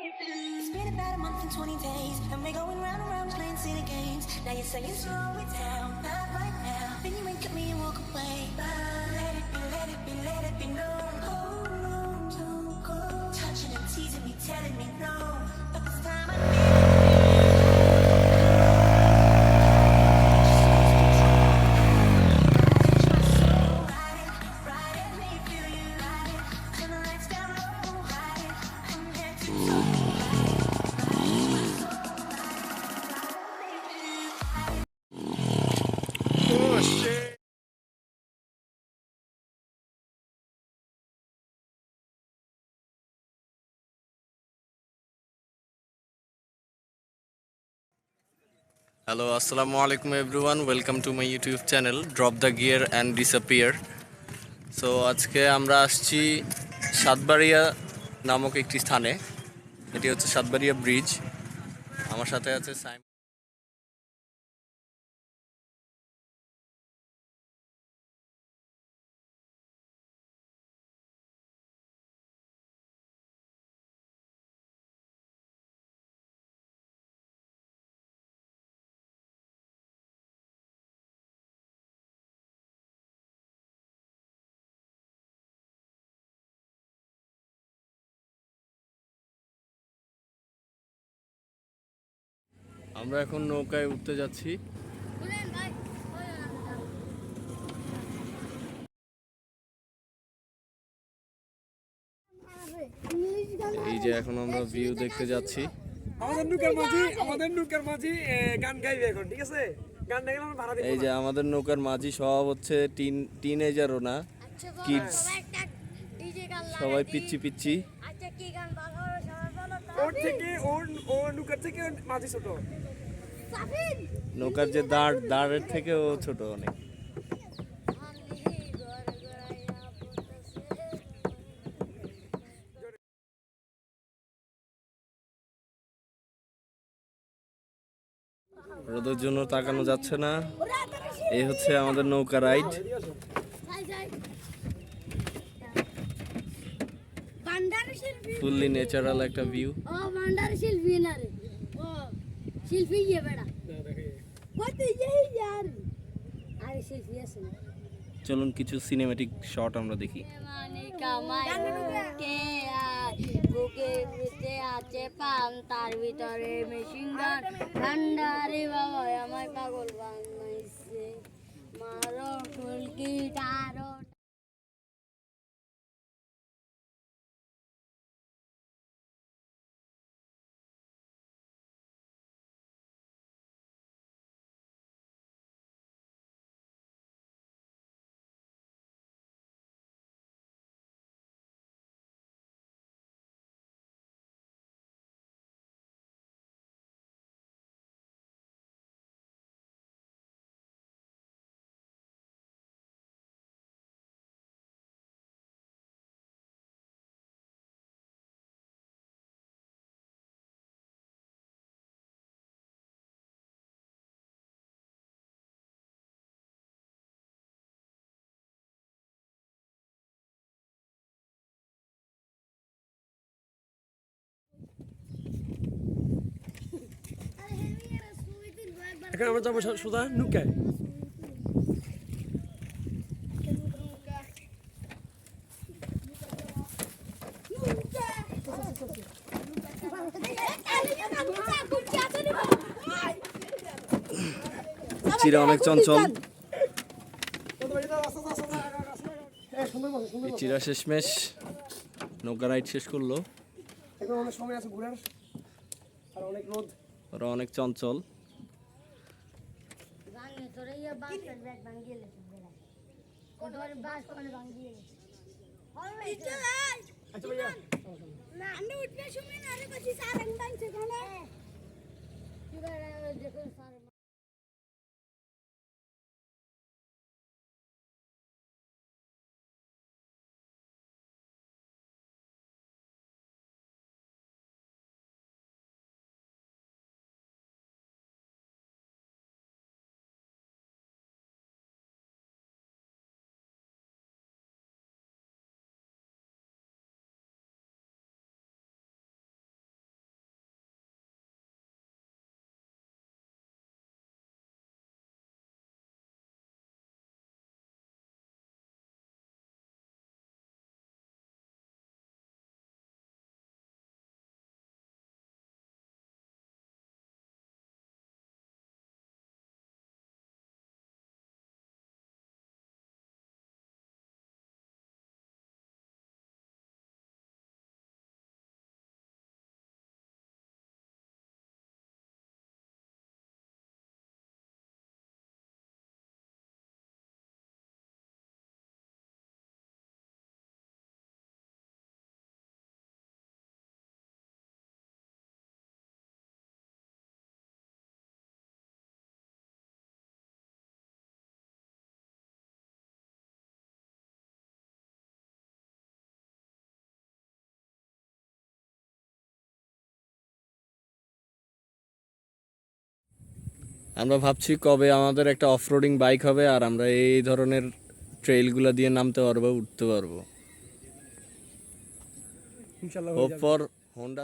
It's been about a month and 20 days, and we're going round and round playing silly games. Now you're saying slow it down, not right now. Then you wink at me and walk away. But let it be, let it be, let it be known. Hold on, don't go. Touching and teasing me, telling me no. But this time I hello আসসালামু আলাইকুম everyone, welcome to my YouTube channel drop the gear and disappear. So আজকে আমরা আসছি সাতবাড়িয়া নামক একটি স্থানে। এটি হচ্ছে সাতবাড়িয়া ব্রিজ। আমার সাথে আছে সাইম। আমরা এখন নৌকায় উঠতে যাচ্ছি। এই যে এখন আমরা ভিউ দেখতে যাচ্ছি। গান গাইবে এখন, ঠিক আছে? গান গাইলে আমরা ভাড়া দিব। এই যে আমাদের নৌকার মাঝি সব হচ্ছে টিনেজারও না, কিডস, সবাই পিচ্ছি পিচ্ছি। ওর থেকে ওর নৌকার থেকে মাঝি ছোট। নৌকার যে দাঁড়ের থেকেও ছোট অনেক। রোদের জন্য তাকানো যাচ্ছে না। এই হচ্ছে আমাদের নৌকা রাইড। ফুললি ন্যাচারাল একটা ভিউ। চলুন কিছু সিনেম্যাটিক শট আমরা দেখি। তার ভিতরে মেশিন গান ভান্ডারে বাবা আমায় পাগল বানাইছে মারো ফুলকি টারো। এখন আমরা যাবো সোজা নৌকায়। চিরা অনেক চঞ্চল। চিরা শেষমেশ নৌকা রাইড শেষ করলো। এখন অনেক সময় আছে ঘোরার, আর অনেক রোদ। ওরা অনেক চঞ্চল। আচ্ছা ভাইয়া, না আমরা উঠবে সময় না রে কইছি স্যার আমি বাইছে কোনে আমরা ভাবছি কবে আমাদের একটা অফরোডিং বাইক হবে আর আমরা এই ধরনের ট্রেইলগুলো দিয়ে নামতে পারবো, উঠতে পারবো। ইনশাল্লাহ হোপ ফর হোন্ডা